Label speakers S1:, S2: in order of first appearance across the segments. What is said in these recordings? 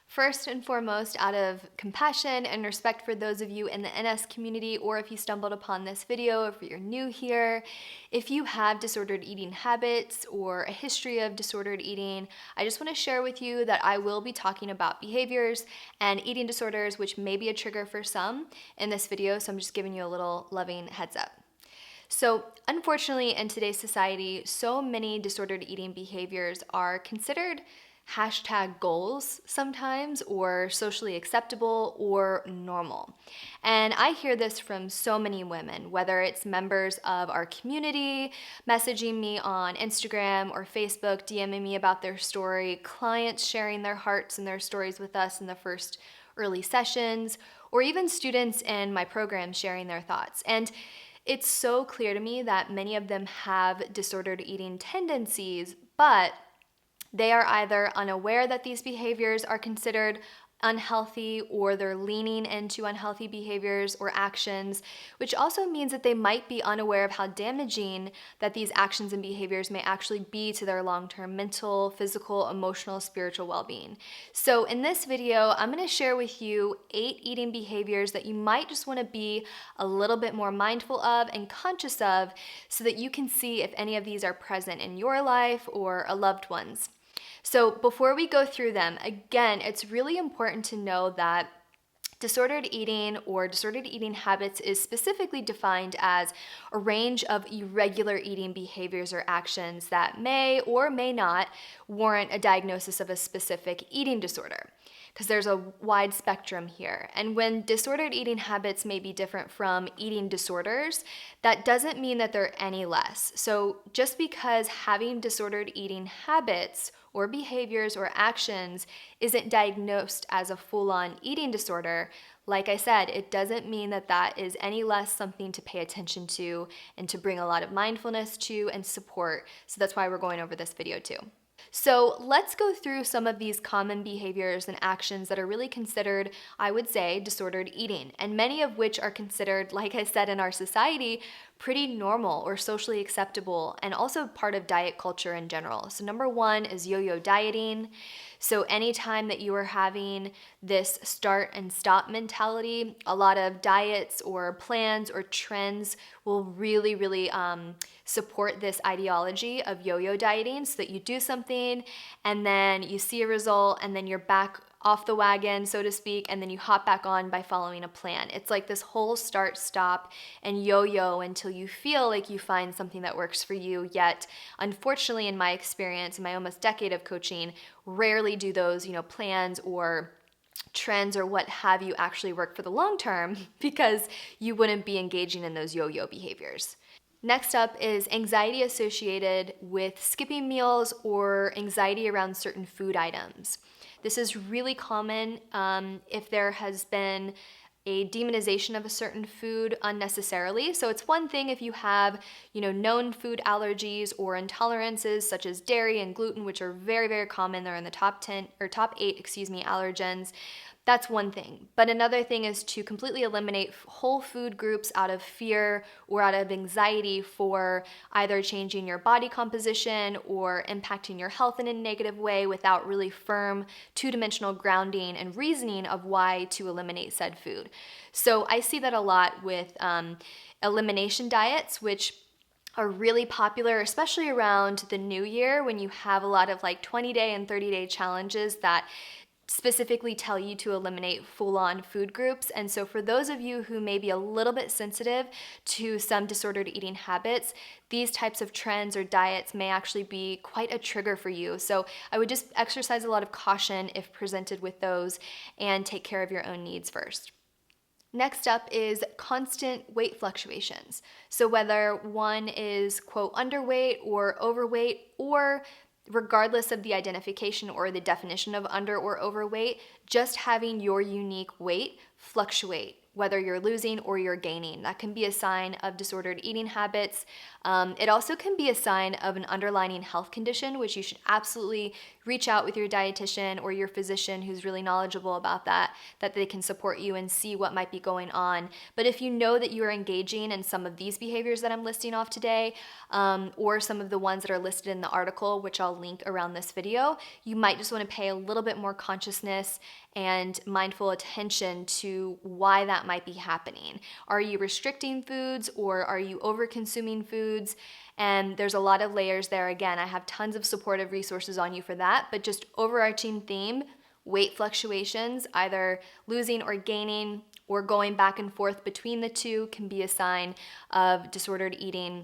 S1: First and foremost, out of compassion and respect for those of you in the NS community, or if you stumbled upon this video, if you're new here, if you have disordered eating habits or a history of disordered eating, I just want to share with you that I will be talking about behaviors and eating disorders, which may be a trigger for some in this video, so I'm just giving you a little loving heads up. So, unfortunately, in today's society, so many disordered eating behaviors are considered hashtag goals sometimes, or socially acceptable, or normal. And I hear this from so many women, whether it's members of our community messaging me on Instagram or Facebook, DMing me about their story, clients sharing their hearts and their stories with us in the first early sessions, or even students in my program sharing their thoughts. And it's so clear to me that many of them have disordered eating tendencies, but they are either unaware that these behaviors are considered unhealthy, or they're leaning into unhealthy behaviors or actions, which also means that they might be unaware of how damaging that these actions and behaviors may actually be to their long-term mental, physical, emotional, spiritual well-being. So in this video, I'm going to share with you 8 eating behaviors that you might just want to be a little bit more mindful of and conscious of, so that you can see if any of these are present in your life or a loved one's. So before we go through them, again, it's really important to know that disordered eating or disordered eating habits is specifically defined as a range of irregular eating behaviors or actions that may or may not warrant a diagnosis of a specific eating disorder, because there's a wide spectrum here. And when disordered eating habits may be different from eating disorders, that doesn't mean that they're any less. So just because having disordered eating habits or behaviors or actions isn't diagnosed as a full-on eating disorder, like I said, it doesn't mean that that is any less something to pay attention to and to bring a lot of mindfulness to and support. So that's why we're going over this video too. So let's go through some of these common behaviors and actions that are really considered, I would say, disordered eating, and many of which are considered, like I said, in our society, pretty normal or socially acceptable, and also part of diet culture in general. So number 1 is yo-yo dieting. So anytime that you are having this start and stop mentality, a lot of diets or plans or trends will really support this ideology of yo-yo dieting, so that you do something and then you see a result and then you're back off the wagon, so to speak, and then you hop back on by following a plan. It's like this whole start, stop, and yo-yo until you feel like you find something that works for you. Yet, unfortunately, in my experience, in my almost decade of coaching, rarely do those, plans or trends or what have you actually work for the long term, because you wouldn't be engaging in those yo-yo behaviors. Next up is anxiety associated with skipping meals or anxiety around certain food items. This is really common if there has been a demonization of a certain food unnecessarily. So it's one thing if you have, known food allergies or intolerances such as dairy and gluten, which are very common. They're in the top 8, allergens. That's one thing. But another thing is to completely eliminate whole food groups out of fear or out of anxiety for either changing your body composition or impacting your health in a negative way, without really firm two-dimensional grounding and reasoning of why to eliminate said food. So I see that a lot with elimination diets, which are really popular, especially around the new year, when you have a lot of 20-day and 30-day challenges that specifically tell you to eliminate full-on food groups. And so for those of you who may be a little bit sensitive to some disordered eating habits, these types of trends or diets may actually be quite a trigger for you. So I would just exercise a lot of caution if presented with those, and take care of your own needs first. Next up is constant weight fluctuations. So whether one is, quote, underweight or overweight, or regardless of the identification or the definition of under or overweight, just having your unique weight fluctuate whether you're losing or you're gaining. That can be a sign of disordered eating habits. It also can be a sign of an underlying health condition, which you should absolutely reach out with your dietitian or your physician who's really knowledgeable about that they can support you and see what might be going on. But if you know that you are engaging in some of these behaviors that I'm listing off today, or some of the ones that are listed in the article, which I'll link around this video, you might just want to pay a little bit more consciousness and mindful attention to why that might be happening. Are you restricting foods, or are you over consuming foods? And there's a lot of layers there. Again, I have tons of supportive resources on you for that, but just overarching theme, weight fluctuations, either losing or gaining or going back and forth between the two, can be a sign of disordered eating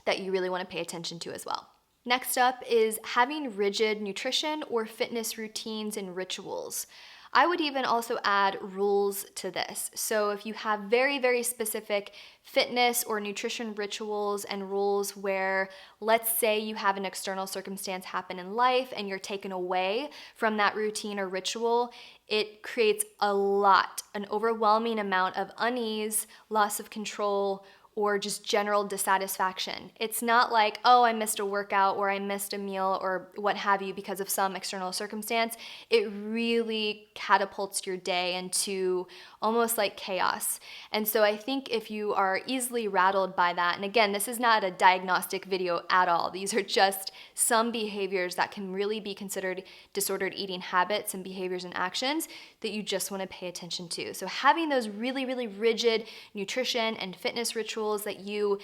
S1: that you really want to pay attention to as well. Next up is having rigid nutrition or fitness routines and rituals. I would even also add rules to this. So if you have very, very specific fitness or nutrition rituals and rules where, let's say you have an external circumstance happen in life and you're taken away from that routine or ritual, it creates an overwhelming amount of unease, loss of control, or just general dissatisfaction. It's not like, oh, I missed a workout or I missed a meal or what have you because of some external circumstance. It really catapults your day into almost like chaos. And so I think if you are easily rattled by that, and again, this is not a diagnostic video at all. These are just some behaviors that can really be considered disordered eating habits and behaviors and actions that you just want to pay attention to. So having those really, really rigid nutrition and fitness rituals that you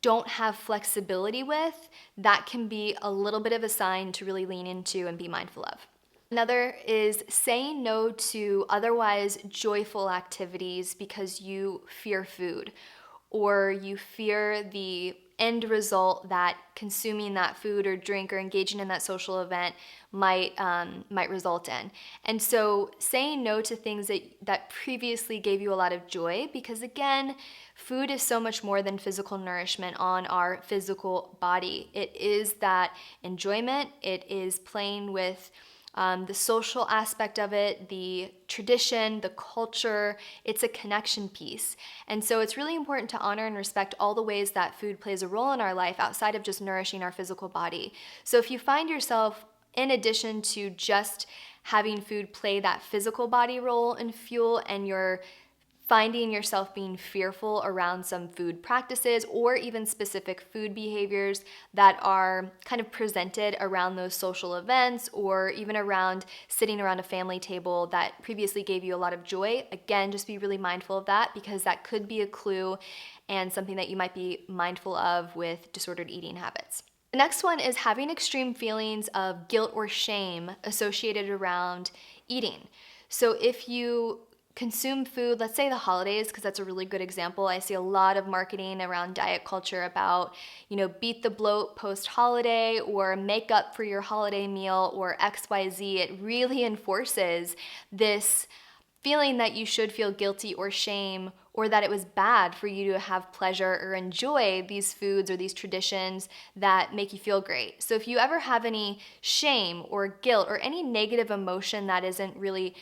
S1: don't have flexibility with, that can be a little bit of a sign to really lean into and be mindful of. Another is saying no to otherwise joyful activities because you fear food, or you fear the end result that consuming that food or drink or engaging in that social event might result in. And so saying no to things that previously gave you a lot of joy, because again, food is so much more than physical nourishment on our physical body. It is that enjoyment, it is playing with the social aspect of it, the tradition, the culture. It's a connection piece. And so it's really important to honor and respect all the ways that food plays a role in our life outside of just nourishing our physical body. So if you find yourself, in addition to just having food play that physical body role and fuel, and you're finding yourself being fearful around some food practices or even specific food behaviors that are kind of presented around those social events or even around sitting around a family table that previously gave you a lot of joy, again, just be really mindful of that, because that could be a clue and something that you might be mindful of with disordered eating habits. The next one is having extreme feelings of guilt or shame associated around eating. So if you consume food, let's say the holidays, because that's a really good example. I see a lot of marketing around diet culture about, beat the bloat post-holiday or make up for your holiday meal or XYZ. It really enforces this feeling that you should feel guilty or shame, or that it was bad for you to have pleasure or enjoy these foods or these traditions that make you feel great. So if you ever have any shame or guilt or any negative emotion that isn't really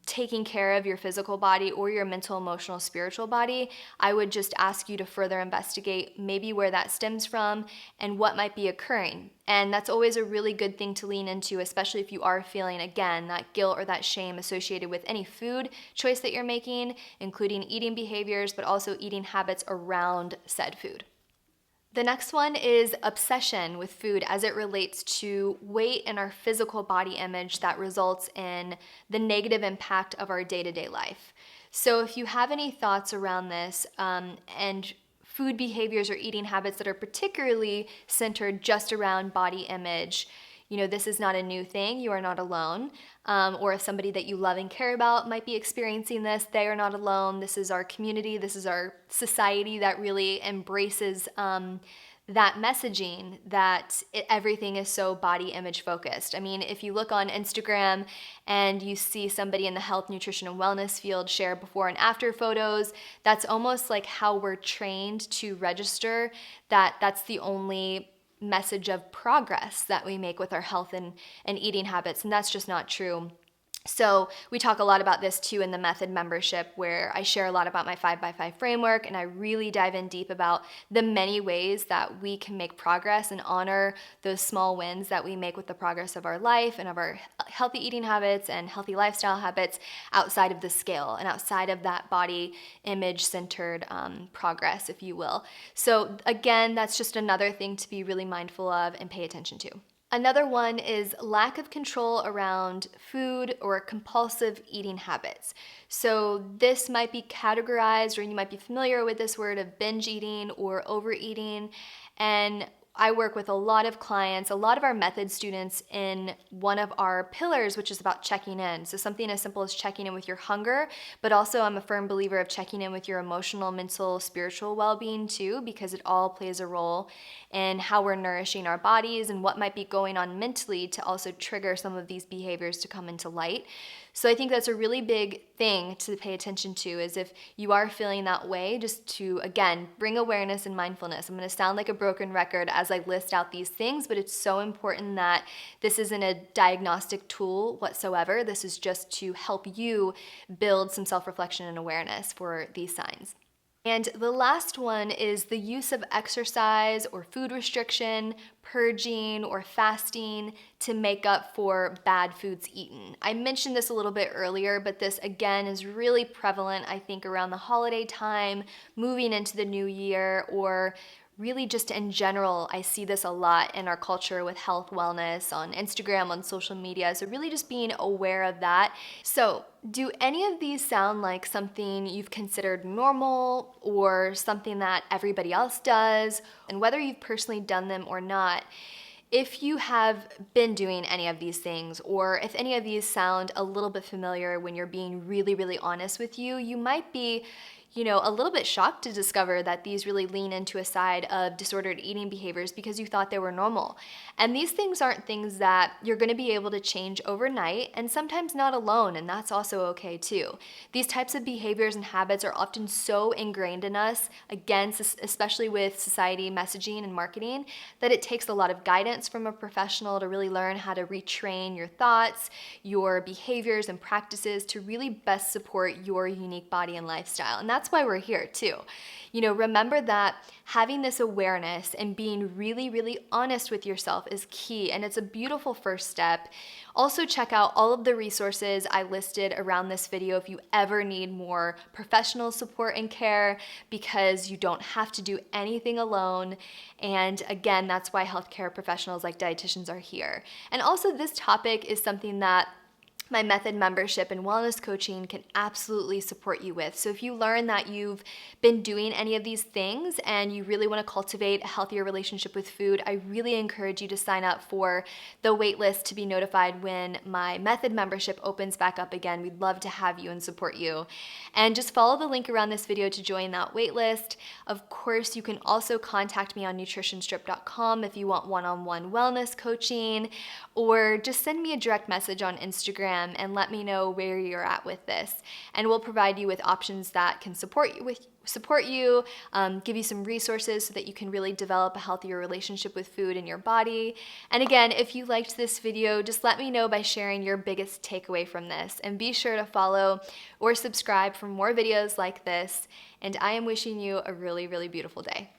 S1: taking care of your physical body or your mental, emotional, spiritual body, I would just ask you to further investigate maybe where that stems from and what might be occurring. And that's always a really good thing to lean into, especially if you are feeling, again, that guilt or that shame associated with any food choice that you're making, including eating behaviors, but also eating habits around said food. The next one is obsession with food as it relates to weight and our physical body image that results in the negative impact of our day-to-day life. So if you have any thoughts around this and food behaviors or eating habits that are particularly centered just around body image, this is not a new thing. You are not alone. Or if somebody that you love and care about might be experiencing this, they are not alone. This is our community. This is our society that really embraces that messaging that everything is so body image focused. I mean, if you look on Instagram and you see somebody in the health, nutrition, and wellness field share before and after photos, that's almost like how we're trained to register that that's the only message of progress that we make with our health and eating habits, and that's just not true. So we talk a lot about this too in the method membership, where I share a lot about my 5x5 framework, and I really dive in deep about the many ways that we can make progress and honor those small wins that we make with the progress of our life and of our healthy eating habits and healthy lifestyle habits outside of the scale and outside of that body image centered progress, if you will. So again, that's just another thing to be really mindful of and pay attention to. Another one is lack of control around food or compulsive eating habits. So this might be categorized, or you might be familiar with this word of binge eating or overeating. And I work with a lot of clients, a lot of our method students in one of our pillars, which is about checking in. So something as simple as checking in with your hunger, but also I'm a firm believer of checking in with your emotional, mental, spiritual well-being too, because it all plays a role in how we're nourishing our bodies and what might be going on mentally to also trigger some of these behaviors to come into light. So I think that's a really big thing to pay attention to, is if you are feeling that way, just to, again, bring awareness and mindfulness. I'm going to sound like a broken record as I list out these things, but it's so important that this isn't a diagnostic tool whatsoever. This is just to help you build some self-reflection and awareness for these signs. And the last one is the use of exercise or food restriction, purging, or fasting to make up for bad foods eaten. I mentioned this a little bit earlier, but this again is really prevalent, I think, around the holiday time, moving into the new year, or really just in general. I see this a lot in our culture with health, wellness, on Instagram, on social media. So really just being aware of that. So do any of these sound like something you've considered normal or something that everybody else does? And whether you've personally done them or not, if you have been doing any of these things, or if any of these sound a little bit familiar when you're being really, really honest with you, you might be a little bit shocked to discover that these really lean into a side of disordered eating behaviors because you thought they were normal. And these things aren't things that you're going to be able to change overnight, and sometimes not alone, and that's also okay too. These types of behaviors and habits are often so ingrained in us, again, especially with society messaging and marketing, that it takes a lot of guidance from a professional to really learn how to retrain your thoughts, your behaviors and practices to really best support your unique body and lifestyle. And that's why we're here too. Remember that having this awareness and being really, really honest with yourself is key, and it's a beautiful first step. Also, check out all of the resources I listed around this video if you ever need more professional support and care, because you don't have to do anything alone. And again, that's why healthcare professionals like dietitians are here. And also, this topic is something that my method membership and wellness coaching can absolutely support you with. So if you learn that you've been doing any of these things and you really want to cultivate a healthier relationship with food, I really encourage you to sign up for the waitlist to be notified when my method membership opens back up again. We'd love to have you and support you. And just follow the link around this video to join that waitlist. Of course, you can also contact me on nutritionstrip.com if you want one-on-one wellness coaching, or just send me a direct message on Instagram and let me know where you're at with this. And we'll provide you with options that can support you, give you some resources so that you can really develop a healthier relationship with food and your body. And again, if you liked this video, just let me know by sharing your biggest takeaway from this. And be sure to follow or subscribe for more videos like this. And I am wishing you a really, really beautiful day.